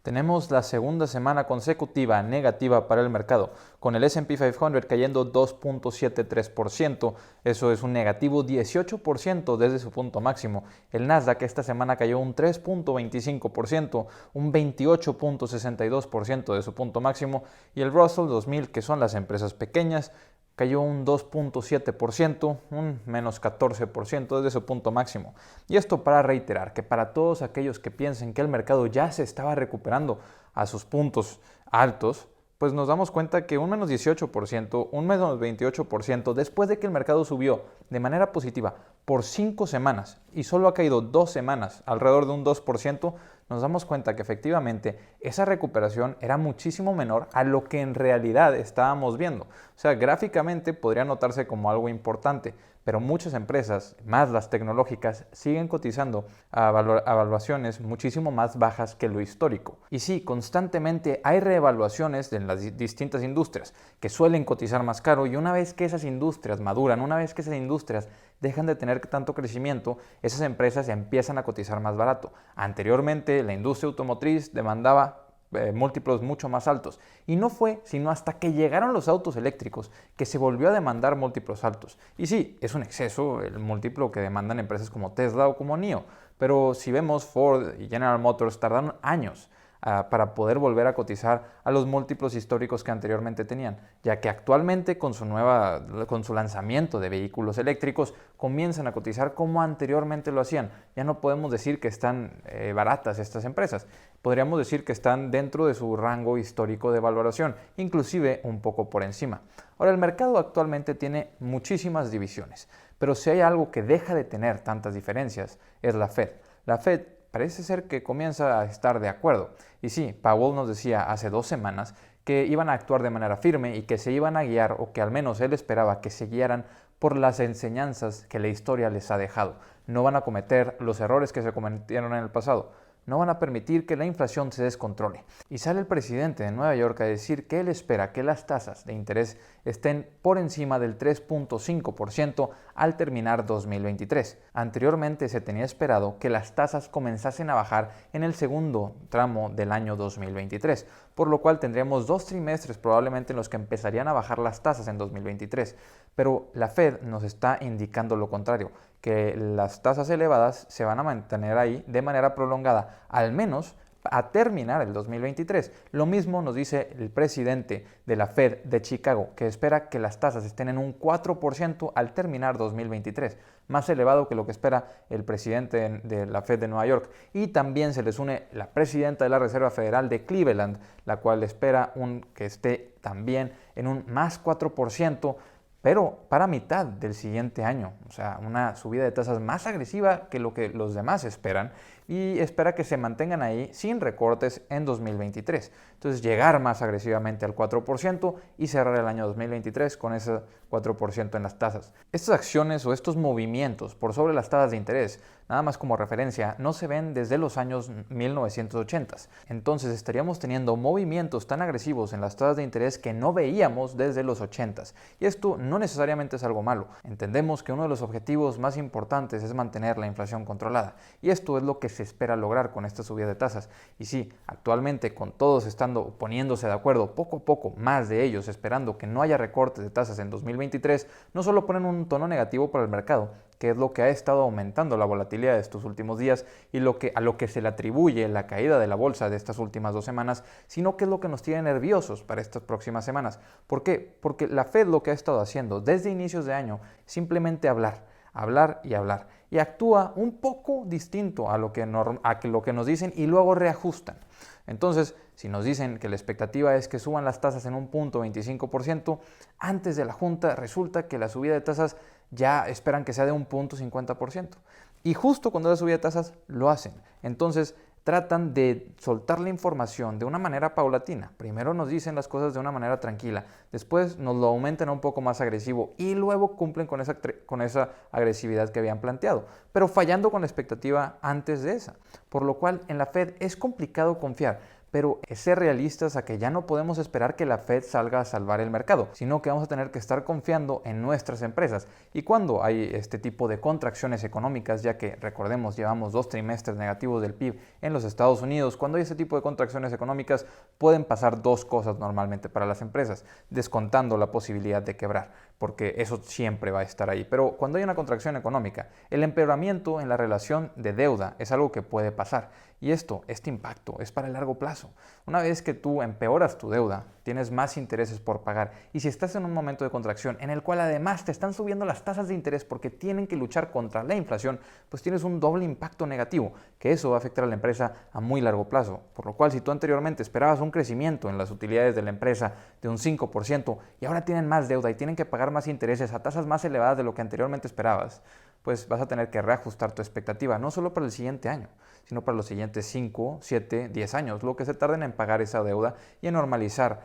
Tenemos la segunda semana consecutiva negativa para el mercado, con el S&P 500 cayendo 2.73%, eso es un negativo 18% desde su punto máximo. El Nasdaq esta semana cayó un 3.25%, un 28.62% de su punto máximo, y el Russell 2000, que son las empresas pequeñas, cayó un 2.7%, un menos 14% desde su punto máximo. Y esto para reiterar que para todos aquellos que piensen que el mercado ya se estaba recuperando a sus puntos altos, pues nos damos cuenta que un menos 18%, un menos 28%, después de que el mercado subió de manera positiva por 5 semanas y solo ha caído 2 semanas, alrededor de un 2%, nos damos cuenta que efectivamente esa recuperación era muchísimo menor a lo que en realidad estábamos viendo. O sea, gráficamente podría notarse como algo importante, pero muchas empresas, más las tecnológicas, siguen cotizando a evaluaciones muchísimo más bajas que lo histórico. Y sí, constantemente hay reevaluaciones en las distintas industrias que suelen cotizar más caro, y una vez que esas industrias maduran, una vez que esas industrias dejan de tener tanto crecimiento, esas empresas ya empiezan a cotizar más barato. Anteriormente, la industria automotriz demandaba múltiplos mucho más altos. Y no fue sino hasta que llegaron los autos eléctricos que se volvió a demandar múltiplos altos. Y sí, es un exceso el múltiplo que demandan empresas como Tesla o como NIO, pero si vemos Ford y General Motors tardaron años para poder volver a cotizar a los múltiplos históricos que anteriormente tenían, ya que actualmente con su lanzamiento de vehículos eléctricos comienzan a cotizar como anteriormente lo hacían. Ya no podemos decir que están baratas estas empresas, podríamos decir que están dentro de su rango histórico de valoración, inclusive un poco por encima. Ahora, el mercado actualmente tiene muchísimas divisiones, pero si hay algo que deja de tener tantas diferencias es la Fed. La Fed parece ser que comienza a estar de acuerdo. Y sí, Powell nos decía hace 2 semanas que iban a actuar de manera firme y que se iban a guiar, o que al menos él esperaba que se guiaran por las enseñanzas que la historia les ha dejado. No van a cometer los errores que se cometieron en el pasado. No van a permitir que la inflación se descontrole. Y sale el presidente de Nueva York a decir que él espera que las tasas de interés estén por encima del 3.5% al terminar 2023. Anteriormente se tenía esperado que las tasas comenzasen a bajar en el segundo tramo del año 2023, por lo cual tendríamos 2 trimestres probablemente en los que empezarían a bajar las tasas en 2023. Pero la Fed nos está indicando lo contrario, que las tasas elevadas se van a mantener ahí de manera prolongada, al menos a terminar el 2023. Lo mismo nos dice el presidente de la Fed de Chicago, que espera que las tasas estén en un 4% al terminar 2023, más elevado que lo que espera el presidente de la Fed de Nueva York. Y también se les une la presidenta de la Reserva Federal de Cleveland, la cual espera que esté también en un más 4%, pero para mitad del siguiente año. O sea, una subida de tasas más agresiva que lo que los demás esperan, y espera que se mantengan ahí sin recortes en 2023. Entonces, llegar más agresivamente al 4% y cerrar el año 2023 con ese 4% en las tasas. Estas acciones o estos movimientos por sobre las tasas de interés, nada más como referencia, no se ven desde los años 1980. Entonces, estaríamos teniendo movimientos tan agresivos en las tasas de interés que no veíamos desde los 80. Y esto no necesariamente es algo malo. Entendemos que uno de los objetivos más importantes es mantener la inflación controlada, y esto es lo que se espera lograr con esta subida de tasas. Y sí, actualmente, con todos estando poniéndose de acuerdo poco a poco, más de ellos esperando que no haya recortes de tasas en 2023, no solo ponen un tono negativo para el mercado, que es lo que ha estado aumentando la volatilidad de estos últimos días y a lo que se le atribuye la caída de la bolsa de estas últimas 2 semanas, sino que es lo que nos tiene nerviosos para estas próximas semanas. ¿Por qué? Porque la Fed lo que ha estado haciendo desde inicios de año es simplemente hablar y hablar, y actúa un poco distinto a lo que nos dicen, y luego reajustan. Entonces, si nos dicen que la expectativa es que suban las tasas en un punto 25%, antes de la junta resulta que la subida de tasas ya esperan que sea de un punto 50%. Y justo cuando la subida de tasas lo hacen. Entonces, tratan de soltar la información de una manera paulatina. Primero nos dicen las cosas de una manera tranquila, después nos lo aumentan un poco más agresivo, y luego cumplen con esa agresividad que habían planteado, pero fallando con la expectativa antes de esa. Por lo cual en la Fed es complicado confiar, pero es ser realistas a que ya no podemos esperar que la Fed salga a salvar el mercado, sino que vamos a tener que estar confiando en nuestras empresas. Y cuando hay este tipo de contracciones económicas, ya que recordemos llevamos 2 trimestres negativos del PIB en los Estados Unidos, cuando hay este tipo de contracciones económicas pueden pasar dos cosas normalmente para las empresas, descontando la posibilidad de quebrar, porque eso siempre va a estar ahí. Pero cuando hay una contracción económica, el empeoramiento en la relación de deuda es algo que puede pasar. Y este impacto es para el largo plazo. Una vez que tú empeoras tu deuda, tienes más intereses por pagar. Y si estás en un momento de contracción en el cual además te están subiendo las tasas de interés porque tienen que luchar contra la inflación, pues tienes un doble impacto negativo, que eso va a afectar a la empresa a muy largo plazo. Por lo cual, si tú anteriormente esperabas un crecimiento en las utilidades de la empresa de un 5% y ahora tienen más deuda y tienen que pagar más intereses a tasas más elevadas de lo que anteriormente esperabas, pues vas a tener que reajustar tu expectativa, no solo para el siguiente año, sino para los siguientes 5, 7, 10 años, lo que se tarden en pagar esa deuda y en normalizar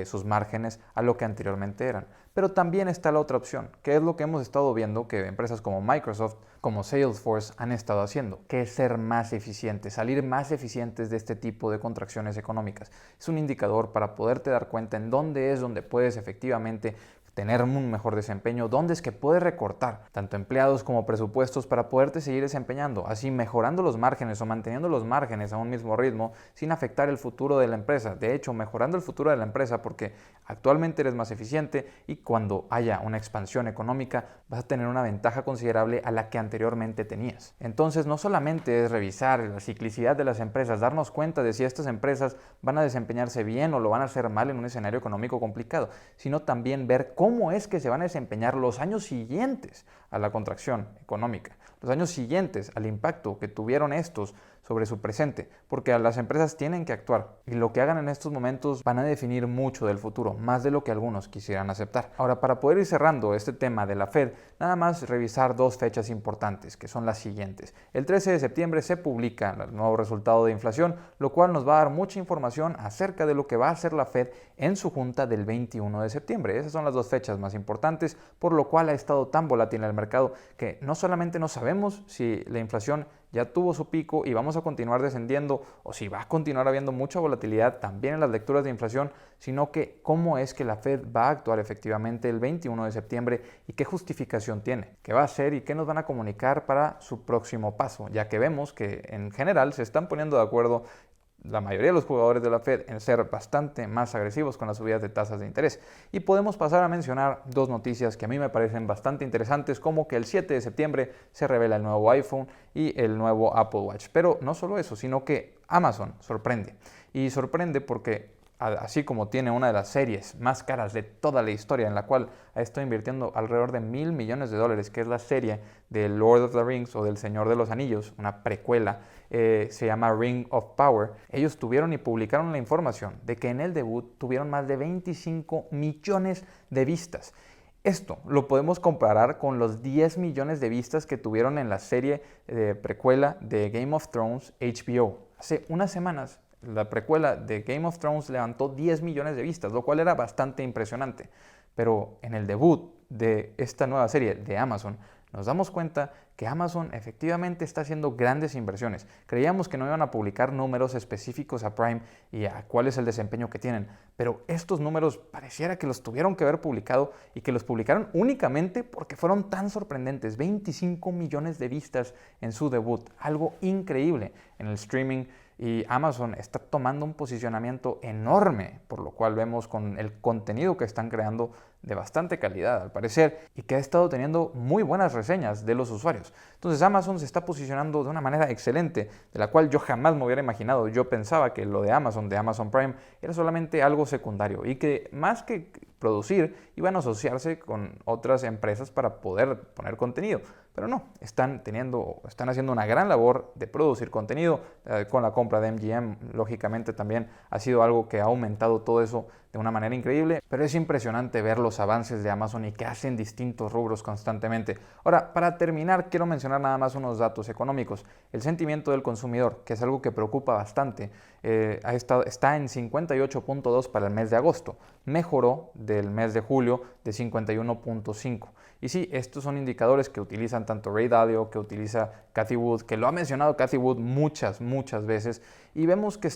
sus márgenes a lo que anteriormente eran. Pero también está la otra opción, que es lo que hemos estado viendo que empresas como Microsoft, como Salesforce han estado haciendo, que es ser más eficientes, salir más eficientes de este tipo de contracciones económicas. Es un indicador para poderte dar cuenta en dónde es donde puedes efectivamente tener un mejor desempeño, dónde es que puedes recortar tanto empleados como presupuestos para poderte seguir desempeñando, así mejorando los márgenes o manteniendo los márgenes a un mismo ritmo sin afectar el futuro de la empresa. De hecho, mejorando el futuro de la empresa porque actualmente eres más eficiente y cuando haya una expansión económica vas a tener una ventaja considerable a la que anteriormente tenías. Entonces, no solamente es revisar la ciclicidad de las empresas, darnos cuenta de si estas empresas van a desempeñarse bien o lo van a hacer mal en un escenario económico complicado, sino también ver cómo es que se van a desempeñar los años siguientes a la contracción económica, los años siguientes al impacto que tuvieron estos sobre su presente, porque las empresas tienen que actuar y lo que hagan en estos momentos van a definir mucho del futuro, más de lo que algunos quisieran aceptar. Ahora, para poder ir cerrando este tema de la Fed, nada más revisar dos fechas importantes, que son las siguientes. El 13 de septiembre se publica el nuevo resultado de inflación, lo cual nos va a dar mucha información acerca de lo que va a hacer la Fed en su junta del 21 de septiembre. Esas son las dos fechas más importantes, por lo cual ha estado tan volátil el mercado que no solamente no sabemos si la inflación ya tuvo su pico y vamos a continuar descendiendo o si va a continuar habiendo mucha volatilidad también en las lecturas de inflación, sino que cómo es que la Fed va a actuar efectivamente el 21 de septiembre y qué justificación tiene, qué va a hacer y qué nos van a comunicar para su próximo paso, ya que vemos que en general se están poniendo de acuerdo la mayoría de los jugadores de la Fed en ser bastante más agresivos con las subidas de tasas de interés. Y podemos pasar a mencionar dos noticias que a mí me parecen bastante interesantes, como que el 7 de septiembre se revela el nuevo iPhone y el nuevo Apple Watch. Pero no solo eso, sino que Amazon sorprende. Y sorprende porque así como tiene una de las series más caras de toda la historia, en la cual ha estado invirtiendo alrededor de $1.000 millones, que es la serie de Lord of the Rings o del Señor de los Anillos, una precuela, se llama Ring of Power. Ellos tuvieron y publicaron la información de que en el debut tuvieron más de 25 millones de vistas. Esto lo podemos comparar con los 10 millones de vistas que tuvieron en la serie precuela de Game of Thrones HBO. Hace unas semanas la precuela de Game of Thrones levantó 10 millones de vistas, lo cual era bastante impresionante. Pero en el debut de esta nueva serie de Amazon, nos damos cuenta que Amazon efectivamente está haciendo grandes inversiones. Creíamos que no iban a publicar números específicos a Prime y a cuál es el desempeño que tienen, pero estos números pareciera que los tuvieron que haber publicado y que los publicaron únicamente porque fueron tan sorprendentes. 25 millones de vistas en su debut, algo increíble en el streaming. Y Amazon está tomando un posicionamiento enorme, por lo cual vemos con el contenido que están creando de bastante calidad al parecer y que ha estado teniendo muy buenas reseñas de los usuarios. Entonces Amazon se está posicionando de una manera excelente, de la cual yo jamás me hubiera imaginado. Yo pensaba que lo de Amazon Prime, era solamente algo secundario y que más que producir iban a asociarse con otras empresas para poder poner contenido. Pero no, están haciendo una gran labor de producir contenido. Con la compra de MGM, lógicamente también ha sido algo que ha aumentado todo eso de una manera increíble, pero es impresionante ver los avances de Amazon y que hacen distintos rubros constantemente. Ahora, para terminar, quiero mencionar nada más unos datos económicos. El sentimiento del consumidor, que es algo que preocupa bastante, está en 58.2 para el mes de agosto. Mejoró del mes de julio de 51.5. Y sí, estos son indicadores que utilizan tanto Ray Dalio, que utiliza Cathie Wood, que lo ha mencionado Cathie Wood muchas veces, y vemos que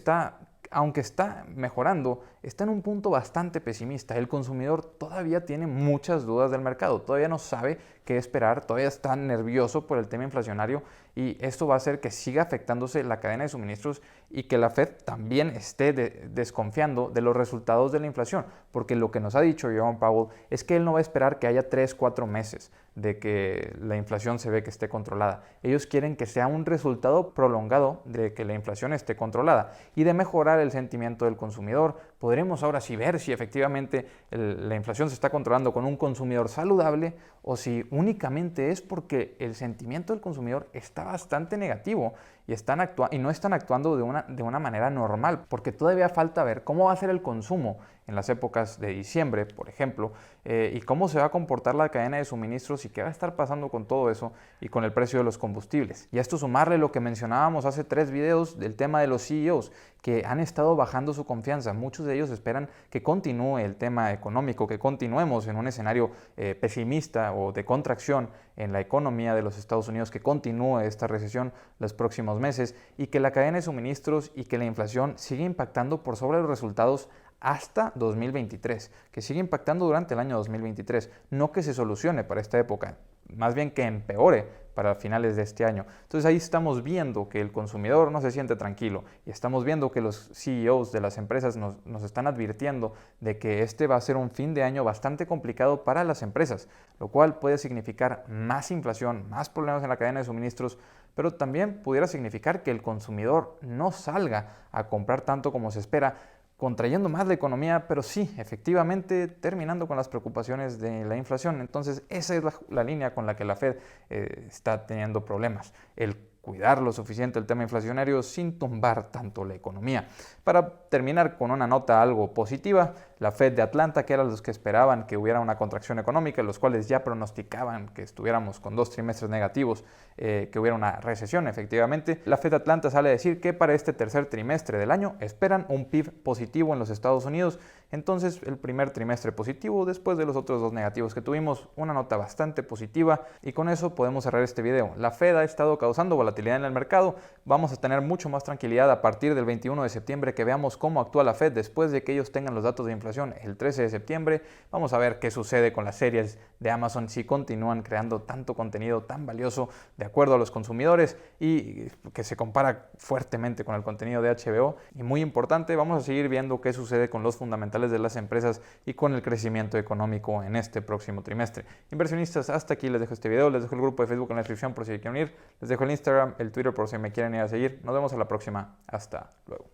aunque está mejorando, está en un punto bastante pesimista. El consumidor todavía tiene muchas dudas del mercado, todavía no sabe qué esperar, todavía está nervioso por el tema inflacionario y esto va a hacer que siga afectándose la cadena de suministros y que la Fed también esté desconfiando de los resultados de la inflación, porque lo que nos ha dicho Jerome Powell es que él no va a esperar que haya 3-4 meses de que la inflación se ve que esté controlada. Ellos quieren que sea un resultado prolongado de que la inflación esté controlada y de mejorar el sentimiento del consumidor. Podremos ahora sí ver si efectivamente la inflación se está controlando con un consumidor saludable o si únicamente es porque el sentimiento del consumidor está bastante negativo y no están actuando de una manera normal, porque todavía falta ver cómo va a ser el consumo en las épocas de diciembre, por ejemplo, y cómo se va a comportar la cadena de suministros y qué va a estar pasando con todo eso y con el precio de los combustibles. Y a esto sumarle lo que mencionábamos hace 3 videos del tema de los CEOs, que han estado bajando su confianza. Muchos de ellos esperan que continúe el tema económico, que continuemos en un escenario pesimista o de contracción en la economía de los Estados Unidos, que continúe esta recesión los próximos meses y que la cadena de suministros y que la inflación siga impactando por sobre los resultados hasta 2023, que sigue impactando durante el año 2023, no que se solucione para esta época, más bien que empeore para finales de este año. Entonces ahí estamos viendo que el consumidor no se siente tranquilo y estamos viendo que los CEOs de las empresas nos están advirtiendo de que este va a ser un fin de año bastante complicado para las empresas, lo cual puede significar más inflación, más problemas en la cadena de suministros, pero también pudiera significar que el consumidor no salga a comprar tanto como se espera, contrayendo más la economía, pero sí, efectivamente, terminando con las preocupaciones de la inflación. Entonces, esa es la línea con la que la Fed está teniendo problemas. El cuidar lo suficiente el tema inflacionario sin tumbar tanto la economía. Para terminar con una nota algo positiva, la Fed de Atlanta, que eran los que esperaban que hubiera una contracción económica, los cuales ya pronosticaban que estuviéramos con 2 trimestres negativos, que hubiera una recesión efectivamente, la Fed de Atlanta sale a decir que para este tercer trimestre del año esperan un PIB positivo en los Estados Unidos. Entonces, el primer trimestre positivo después de los otros 2 negativos que tuvimos, una nota bastante positiva, y con eso podemos cerrar este video. La Fed ha estado causando volatilidad en el mercado. Vamos a tener mucho más tranquilidad a partir del 21 de septiembre que veamos cómo actúa la Fed después de que ellos tengan los datos de inflación el 13 de septiembre. Vamos a ver qué sucede con las series de Amazon si continúan creando tanto contenido tan valioso de acuerdo a los consumidores y que se compara fuertemente con el contenido de HBO. Y muy importante, vamos a seguir viendo qué sucede con los fundamentales de las empresas y con el crecimiento económico en este próximo trimestre. Inversionistas, hasta aquí les dejo este video, les dejo el grupo de Facebook en la descripción por si quieren unir, les dejo el Instagram, el Twitter por si me quieren ir a seguir. Nos vemos a la próxima, hasta luego.